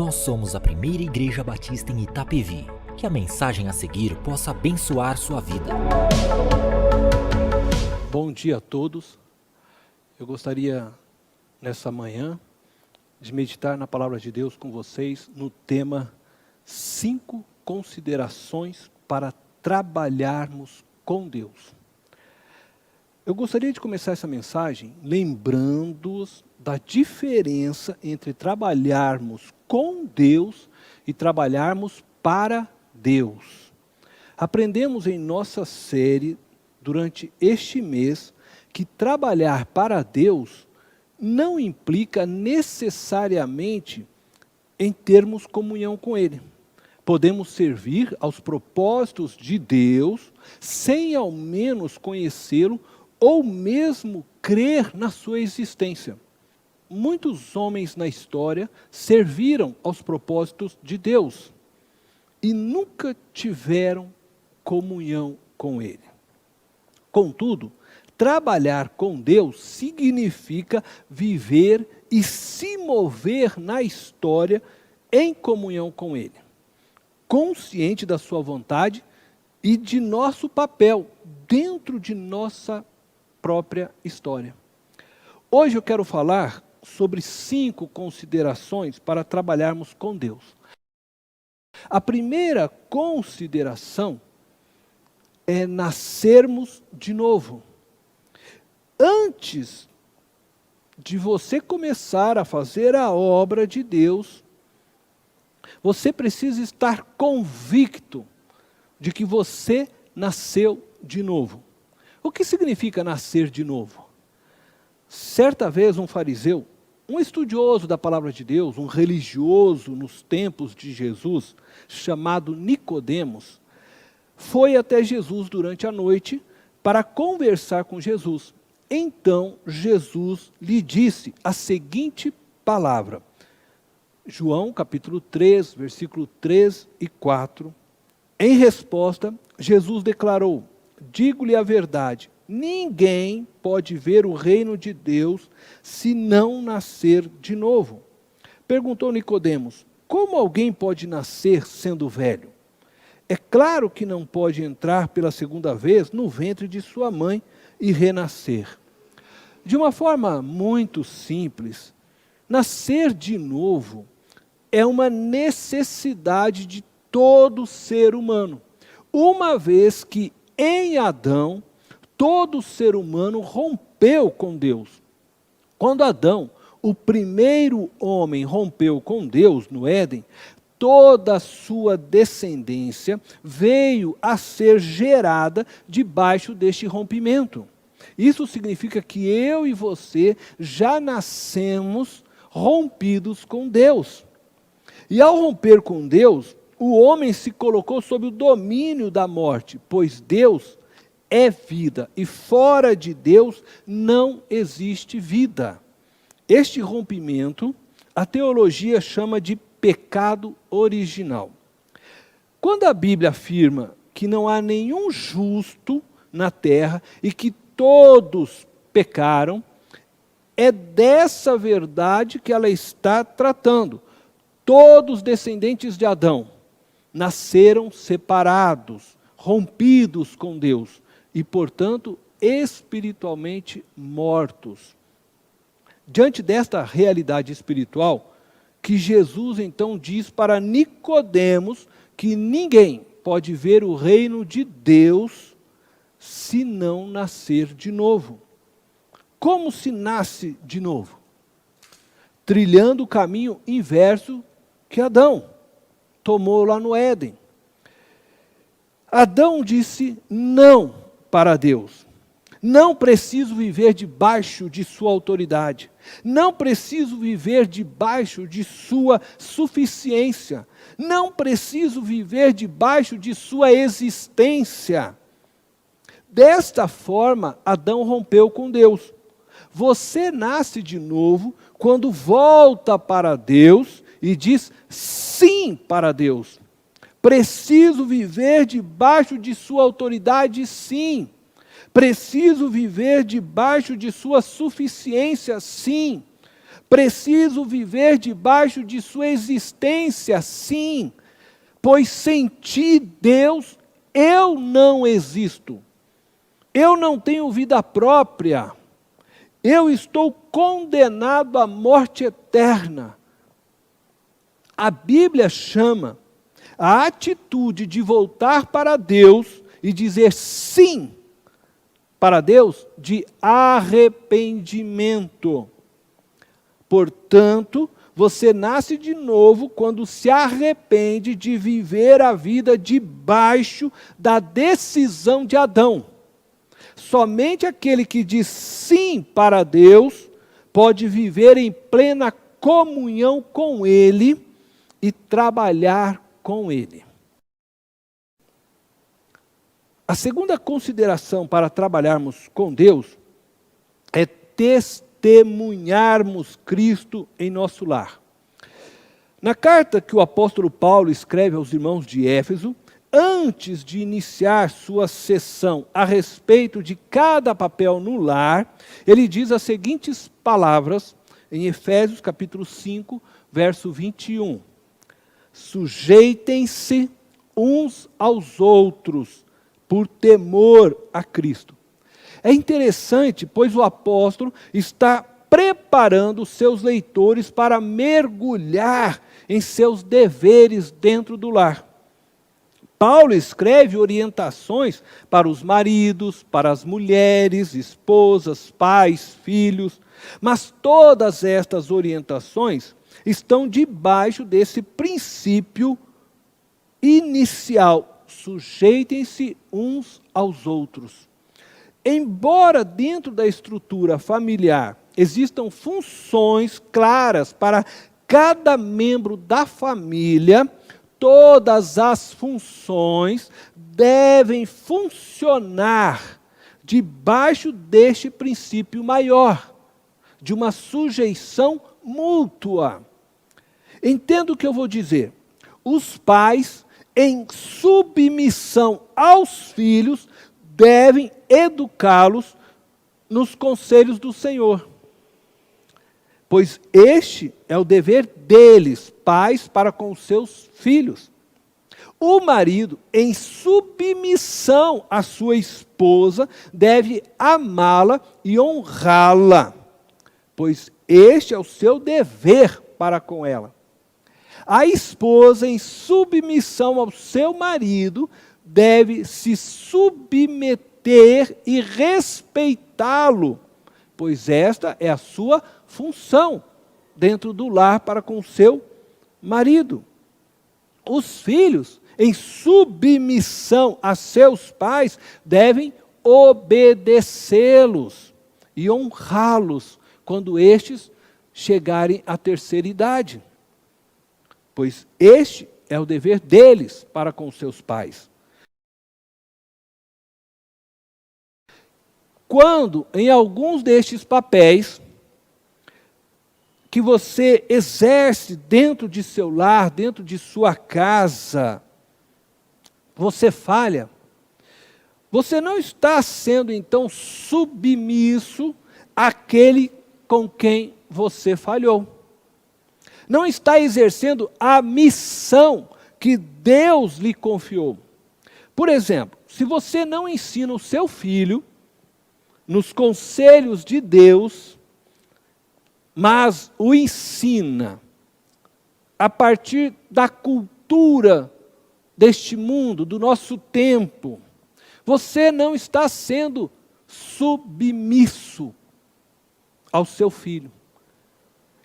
Nós somos a primeira igreja batista em Itapevi. Que a mensagem a seguir possa abençoar sua vida. Bom dia a todos. Eu gostaria, nessa manhã, de meditar na palavra de Deus com vocês no tema 5 considerações para trabalharmos com Deus. Eu gostaria de começar essa mensagem lembrando-os da diferença entre trabalharmos com Deus e trabalharmos para Deus. Aprendemos em nossa série, durante este mês, que trabalhar para Deus não implica necessariamente em termos comunhão com Ele. Podemos servir aos propósitos de Deus sem ao menos conhecê-lo ou mesmo crer na sua existência. Muitos homens na história serviram aos propósitos de Deus e nunca tiveram comunhão com Ele. Contudo, trabalhar com Deus significa viver e se mover na história em comunhão com Ele, consciente da sua vontade e de nosso papel dentro de nossa própria história. Hoje eu quero falar sobre 5 considerações para trabalharmos com Deus. A primeira consideração é nascermos de novo. Antes de você começar a fazer a obra de Deus, você precisa estar convicto de que você nasceu de novo. O que significa nascer de novo? Certa vez um fariseu, um estudioso da palavra de Deus, um religioso nos tempos de Jesus, chamado Nicodemos, foi até Jesus durante a noite para conversar com Jesus. Então Jesus lhe disse a seguinte palavra, João capítulo 3, versículo 3 e 4. Em resposta, Jesus declarou: digo-lhe a verdade, ninguém pode ver o reino de Deus se não nascer de novo. Perguntou Nicodemos: como alguém pode nascer sendo velho? É claro que não pode entrar pela segunda vez no ventre de sua mãe e renascer. De uma forma muito simples, nascer de novo é uma necessidade de todo ser humano, uma vez que em Adão, todo ser humano rompeu com Deus. Quando Adão, o primeiro homem, rompeu com Deus no Éden, toda a sua descendência veio a ser gerada debaixo deste rompimento. Isso significa que eu e você já nascemos rompidos com Deus. E ao romper com Deus, o homem se colocou sob o domínio da morte, pois Deus é vida e fora de Deus não existe vida. Este rompimento, a teologia chama de pecado original. Quando a Bíblia afirma que não há nenhum justo na terra e que todos pecaram, é dessa verdade que ela está tratando. Todos os descendentes de Adão nasceram separados, rompidos com Deus e, portanto, espiritualmente mortos. Diante desta realidade espiritual, que Jesus então diz para Nicodemos que ninguém pode ver o reino de Deus se não nascer de novo. Como se nasce de novo? Trilhando o caminho inverso que Adão tomou lá no Éden. Adão disse não para Deus. Não preciso viver debaixo de sua autoridade. Não preciso viver debaixo de sua suficiência. Não preciso viver debaixo de sua existência. Desta forma, Adão rompeu com Deus. Você nasce de novo quando volta para Deus e diz sim para Deus. Preciso viver debaixo de sua autoridade, sim. Preciso viver debaixo de sua suficiência, sim. Preciso viver debaixo de sua existência, sim, pois sem ti, Deus, eu não existo. Eu não tenho vida própria. Eu estou condenado à morte eterna. A Bíblia chama a atitude de voltar para Deus e dizer sim para Deus de arrependimento. Portanto, você nasce de novo quando se arrepende de viver a vida debaixo da decisão de Adão. Somente aquele que diz sim para Deus pode viver em plena comunhão com Ele e trabalhar com Ele. A segunda consideração para trabalharmos com Deus é testemunharmos Cristo em nosso lar. Na carta que o apóstolo Paulo escreve aos irmãos de Éfeso, antes de iniciar sua sessão a respeito de cada papel no lar, ele diz as seguintes palavras em Efésios capítulo 5, verso 21. Sujeitem-se uns aos outros por temor a Cristo. É interessante, pois o apóstolo está preparando seus leitores para mergulhar em seus deveres dentro do lar. Paulo escreve orientações para os maridos, para as mulheres, esposas, pais, filhos, mas todas estas orientações estão debaixo desse princípio inicial: sujeitem-se uns aos outros. Embora dentro da estrutura familiar existam funções claras para cada membro da família, todas as funções devem funcionar debaixo deste princípio maior, de uma sujeição mútua. Entenda o que eu vou dizer. Os pais, em submissão aos filhos, devem educá-los nos conselhos do Senhor. Pois este é o dever deles, pais, para com os seus filhos. O marido, em submissão à sua esposa, deve amá-la e honrá-la, pois este é o seu dever para com ela. A esposa, em submissão ao seu marido, deve se submeter e respeitá-lo, pois esta é a sua função dentro do lar para com o seu marido. Os filhos, em submissão a seus pais, devem obedecê-los e honrá-los quando estes chegarem à terceira idade, pois este é o dever deles para com seus pais. Quando, em alguns destes papéis que você exerce dentro de seu lar, dentro de sua casa, você falha, você não está sendo então submisso àquele com quem você falhou. Não está exercendo a missão que Deus lhe confiou. Por exemplo, se você não ensina o seu filho nos conselhos de Deus, mas o ensina a partir da cultura deste mundo, do nosso tempo, você não está sendo submisso ao seu filho.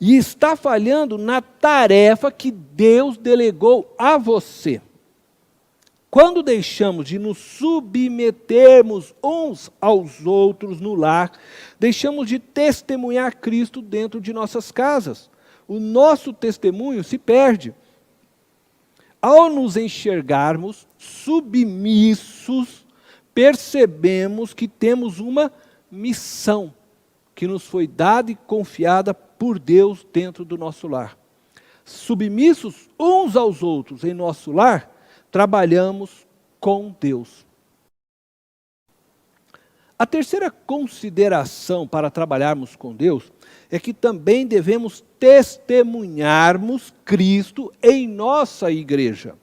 E está falhando na tarefa que Deus delegou a você. Quando deixamos de nos submetermos uns aos outros no lar, deixamos de testemunhar Cristo dentro de nossas casas. O nosso testemunho se perde. Ao nos enxergarmos submissos, percebemos que temos uma missão que nos foi dada e confiada por Deus dentro do nosso lar. Submissos uns aos outros em nosso lar, trabalhamos com Deus. A terceira consideração para trabalharmos com Deus é que também devemos testemunharmos Cristo em nossa igreja.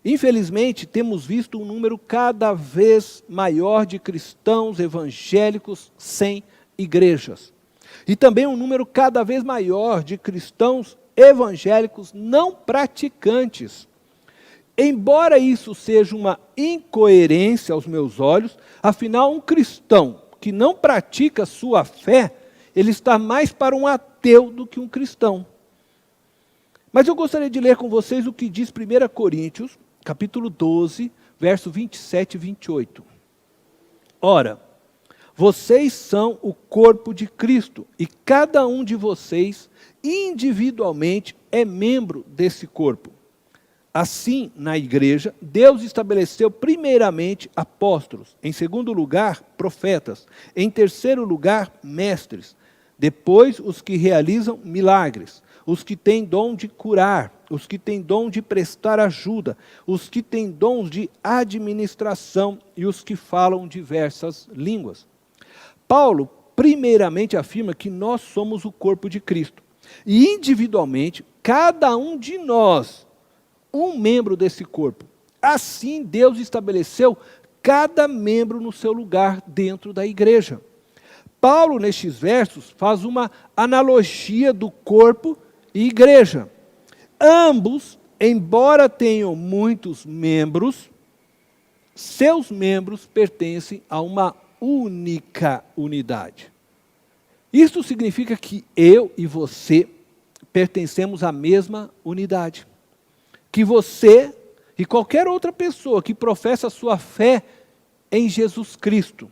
Infelizmente, temos visto um número cada vez maior de cristãos evangélicos sem igrejas. E também um número cada vez maior de cristãos evangélicos não praticantes. Embora isso seja uma incoerência aos meus olhos, afinal, um cristão que não pratica sua fé, ele está mais para um ateu do que um cristão. Mas eu gostaria de ler com vocês o que diz 1 Coríntios, capítulo 12, verso 27 e 28. Ora, vocês são o corpo de Cristo, e cada um de vocês, individualmente, é membro desse corpo. Assim, na igreja, Deus estabeleceu primeiramente apóstolos, em segundo lugar, profetas, em terceiro lugar, mestres, depois os que realizam milagres, os que têm dom de curar, os que têm dom de prestar ajuda, os que têm dons de administração e os que falam diversas línguas. Paulo, primeiramente, afirma que nós somos o corpo de Cristo. E, individualmente, cada um de nós, um membro desse corpo. Assim, Deus estabeleceu cada membro no seu lugar dentro da igreja. Paulo, nestes versos, faz uma analogia do corpo e igreja. Ambos, embora tenham muitos membros, seus membros pertencem a uma única unidade. Isto significa que eu e você pertencemos à mesma unidade. Que você e qualquer outra pessoa que professa sua fé em Jesus Cristo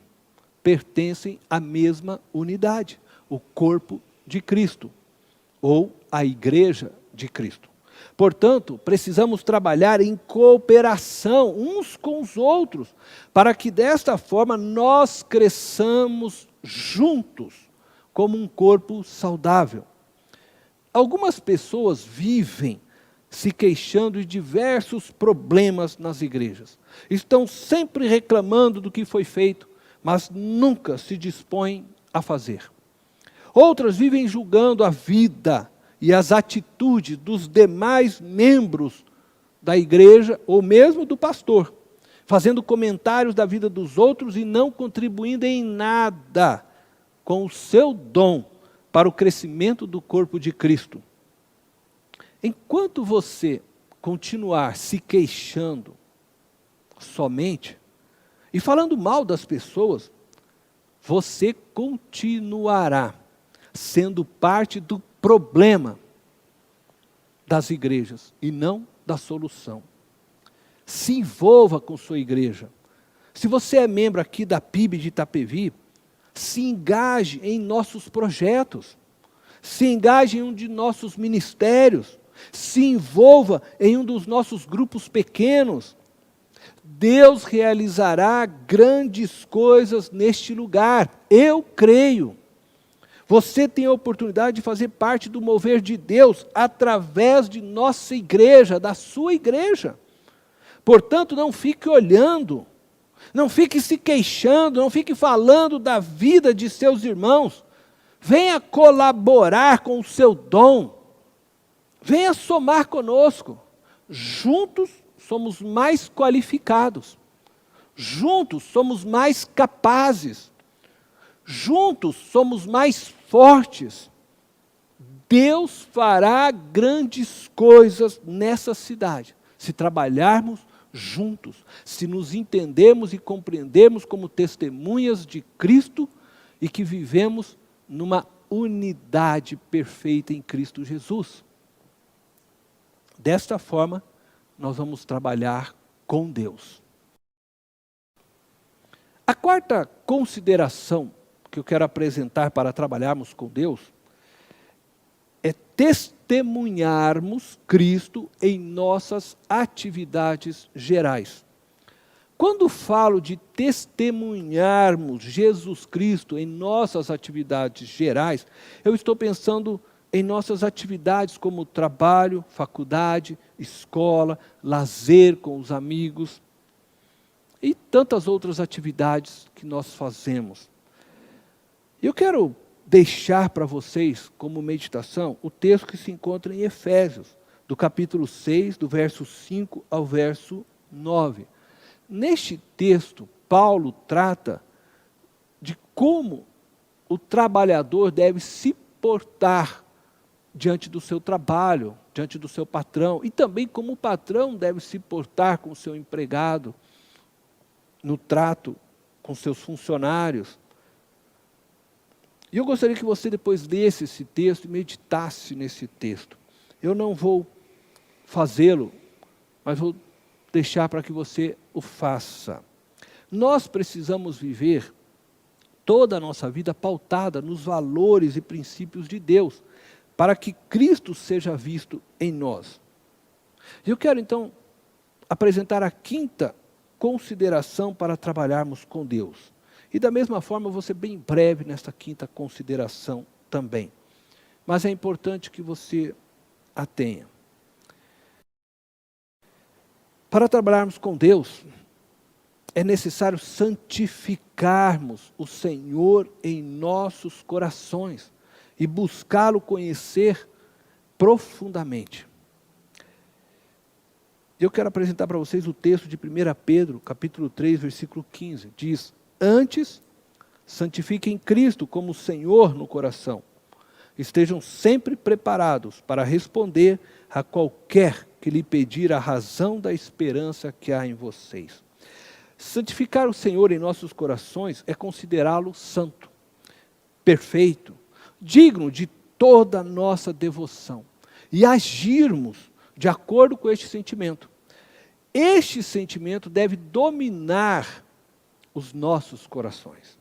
pertencem à mesma unidade, o corpo de Cristo, ou a igreja de Cristo. Portanto, precisamos trabalhar em cooperação uns com os outros, para que desta forma nós cresçamos juntos, como um corpo saudável. Algumas pessoas vivem se queixando de diversos problemas nas igrejas. Estão sempre reclamando do que foi feito, mas nunca se dispõem a fazer. Outras vivem julgando a vida e as atitudes dos demais membros da igreja, ou mesmo do pastor, fazendo comentários da vida dos outros e não contribuindo em nada com o seu dom para o crescimento do corpo de Cristo. Enquanto você continuar se queixando somente e falando mal das pessoas, você continuará sendo parte do problema das igrejas e não da solução. Se envolva com sua igreja. Se você é membro aqui da PIB de Itapevi, se engaje em nossos projetos, se engaje em um de nossos ministérios, se envolva em um dos nossos grupos pequenos. Deus realizará grandes coisas neste lugar, eu creio. Você tem a oportunidade de fazer parte do mover de Deus através de nossa igreja, da sua igreja. Portanto, não fique olhando, não fique se queixando, não fique falando da vida de seus irmãos. Venha colaborar com o seu dom. Venha somar conosco. Juntos somos mais qualificados. Juntos somos mais capazes. Juntos somos mais fortes. Deus fará grandes coisas nessa cidade, se trabalharmos juntos, se nos entendermos e compreendermos como testemunhas de Cristo e que vivemos numa unidade perfeita em Cristo Jesus. Desta forma, nós vamos trabalhar com Deus. A quarta consideração que eu quero apresentar para trabalharmos com Deus é testemunharmos Cristo em nossas atividades gerais. Quando falo de testemunharmos Jesus Cristo em nossas atividades gerais, eu estou pensando em nossas atividades como trabalho, faculdade, escola, lazer com os amigos. e tantas outras atividades que nós fazemos. Eu quero deixar para vocês, como meditação, o texto que se encontra em Efésios, do capítulo 6, do verso 5 ao verso 9. Neste texto, Paulo trata de como o trabalhador deve se portar diante do seu trabalho, diante do seu patrão, e também como o patrão deve se portar com o seu empregado, no trato com seus funcionários. E eu gostaria que você depois lesse esse texto e meditasse nesse texto. Eu não vou fazê-lo, mas vou deixar para que você o faça. Nós precisamos viver toda a nossa vida pautada nos valores e princípios de Deus, para que Cristo seja visto em nós. Eu quero então apresentar a quinta consideração para trabalharmos com Deus. E da mesma forma, eu vou ser bem breve nesta quinta consideração também. Mas é importante que você a tenha. Para trabalharmos com Deus, é necessário santificarmos o Senhor em nossos corações e buscá-lo conhecer profundamente. Eu quero apresentar para vocês o texto de 1 Pedro, capítulo 3, versículo 15. Diz: antes, santifiquem Cristo como Senhor no coração. Estejam sempre preparados para responder a qualquer que lhe pedir a razão da esperança que há em vocês. Santificar o Senhor em nossos corações é considerá-lo santo, perfeito, digno de toda a nossa devoção e agirmos de acordo com este sentimento. Este sentimento deve dominar os nossos corações.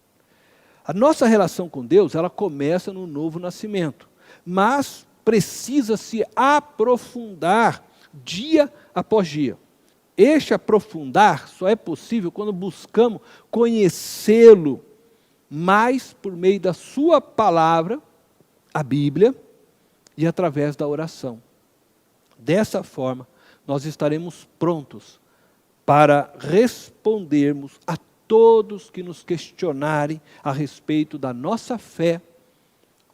A nossa relação com Deus, ela começa no novo nascimento, mas precisa se aprofundar dia após dia. Este aprofundar só é possível quando buscamos conhecê-lo mais por meio da sua palavra, a Bíblia, e através da oração. Dessa forma, nós estaremos prontos para respondermos a todos que nos questionarem a respeito da nossa fé,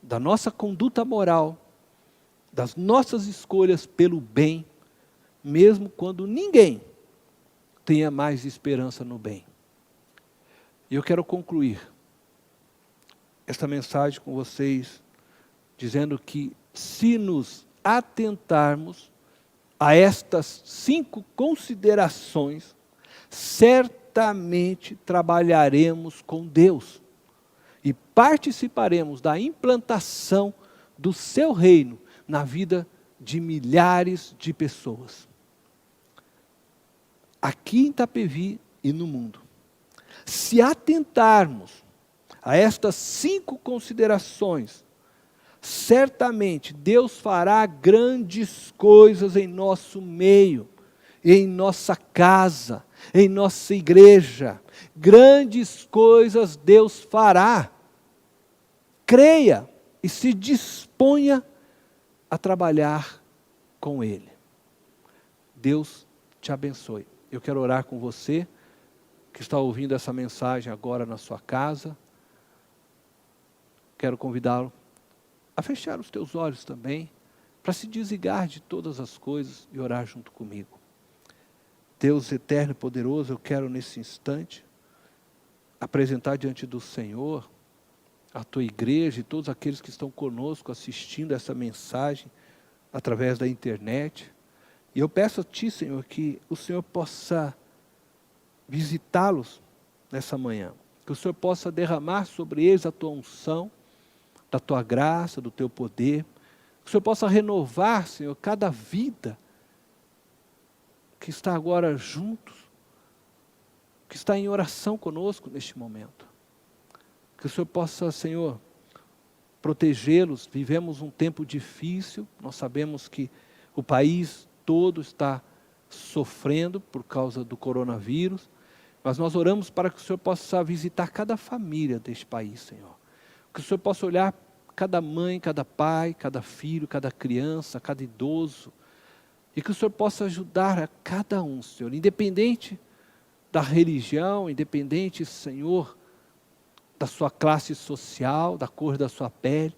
da nossa conduta moral, das nossas escolhas pelo bem, mesmo quando ninguém tenha mais esperança no bem. E eu quero concluir esta mensagem com vocês, dizendo que se nos atentarmos a estas 5 considerações, certamente trabalharemos com Deus e participaremos da implantação do seu reino na vida de milhares de pessoas, aqui em Itapevi e no mundo. Se atentarmos a estas 5 considerações, certamente Deus fará grandes coisas em nosso meio, em nossa casa, em nossa igreja. Grandes coisas Deus fará. Creia e se disponha a trabalhar com Ele. Deus te abençoe. Eu quero orar com você que está ouvindo essa mensagem agora na sua casa. Quero convidá-lo a fechar os teus olhos também, para se desligar de todas as coisas e orar junto comigo. Deus eterno e poderoso, eu quero nesse instante apresentar diante do Senhor a tua igreja e todos aqueles que estão conosco assistindo essa mensagem através da internet. E eu peço a Ti, Senhor, que o Senhor possa visitá-los nessa manhã, que o Senhor possa derramar sobre eles a Tua unção, da Tua graça, do Teu poder, que o Senhor possa renovar, Senhor, cada vida que está agora juntos, que está em oração conosco neste momento. Que o Senhor possa, Senhor, protegê-los. Vivemos um tempo difícil, nós sabemos que o país todo está sofrendo por causa do coronavírus, mas nós oramos para que o Senhor possa visitar cada família deste país, Senhor. Que o Senhor possa olhar cada mãe, cada pai, cada filho, cada criança, cada idoso, e que o Senhor possa ajudar a cada um, Senhor, independente da religião, independente, Senhor, da sua classe social, da cor da sua pele.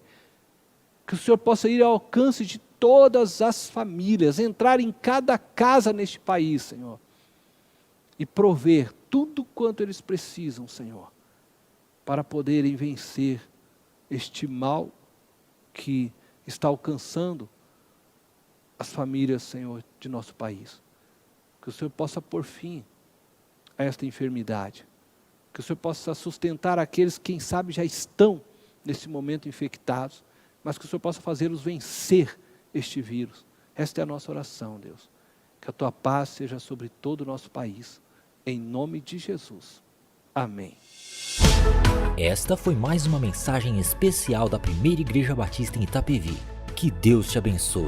Que o Senhor possa ir ao alcance de todas as famílias, entrar em cada casa neste país, Senhor, e prover tudo quanto eles precisam, Senhor, para poderem vencer este mal que está alcançando as famílias, Senhor, de nosso país. Que o Senhor possa pôr fim a esta enfermidade. Que o Senhor possa sustentar aqueles que, quem sabe, já estão nesse momento infectados, mas que o Senhor possa fazê-los vencer este vírus. Esta é a nossa oração, Deus. Que a Tua paz seja sobre todo o nosso país. Em nome de Jesus. Amém. Esta foi mais uma mensagem especial da Primeira Igreja Batista em Itapevi. Que Deus te abençoe.